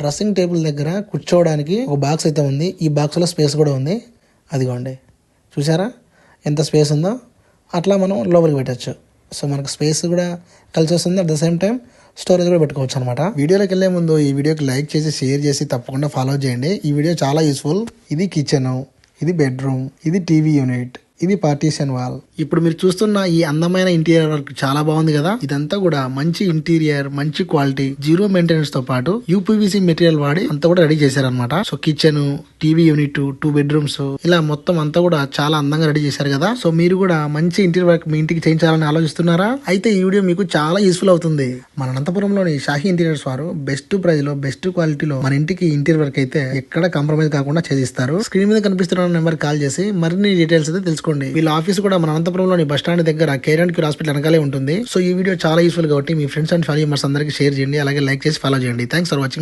Dressing table దగ్గర కూర్చోవడానికి ఒక బాక్స్ అయితే ఉంది. ఈ బాక్స్లో స్పేస్ కూడా ఉంది. అదిగోండి, చూసారా ఎంత స్పేస్ ఉందో. అట్లా మనం లోపలికి పెట్టచ్చు. సో మనకు స్పేస్ కూడా కలిసి వస్తుంది. At the same time storage కూడా పెట్టుకోవచ్చు అనమాట. వీడియోలోకి వెళ్ళే ముందు ఈ వీడియోకి లైక్ చేసి షేర్ చేసి తప్పకుండా ఫాలో చేయండి. ఈ వీడియో చాలా యూస్ఫుల్. ఇది కిచెన్, ఇది బెడ్రూమ్, ఇది టీవీ యూనిట్, ఇది పార్టీషన్ వాల్. ఇప్పుడు మీరు చూస్తున్న ఈ అందమైన ఇంటీరియర్ వర్క్ చాలా బాగుంది కదా. ఇదంతా కూడా మంచి ఇంటీరియర్, మంచి క్వాలిటీ, జీరో మెయింటెనెన్స్ తో పాటు యూపీవీసీ మెటీరియల్ వాడి అంతా కూడా రెడీ చేశారనమాట. So kitchen, TV unit, 2 bedrooms, ఇలా మొత్తం అంతా కూడా చాలా అందంగా రెడీ చేశారు కదా. సో మీరు కూడా మంచి ఇంటీరియర్ వర్క్ మీ ఇంటికి చేయించాలని ఆలోచిస్తున్నారా? అయితే ఈ వీడియో మీకు చాలా యూస్ఫుల్ అవుతుంది. మన అనంతపురంలోని షాహీ ఇంటీరియర్స్ వారు బెస్ట్ ప్రైస్ లో, బెస్ట్ క్వాలిటీలో మన ఇంటికి ఇంటీరియర్ వర్క్ అయితే ఎక్కడ కాంప్రమైజ్ కాకుండా చేయిస్తారు. స్క్రీన్ మీద కనిపిస్తున్న నెంబర్ కాల్ చేసి మరిన్ని డీటెయిల్స్ అయితే తెలుసుకోండి. వీళ్ళ ఆఫీస్ కూడా మన అనంతపురంలోని బస్ స్టాండ్ దగ్గర కేర్&క్యూర్ హాస్పిటల్ వెనకాలే ఉంటుంది. సో ఈ వీడియో చాలా యూస్ఫుల్ కాబట్టి మీ ఫ్రెండ్స్ అండ్ ఫ్యామిలీ మెంబర్స్ అందరికీ షేర్ చేయండి. అలాగే లైక్ చేసి ఫాలో చేయండి. Thanks for watching.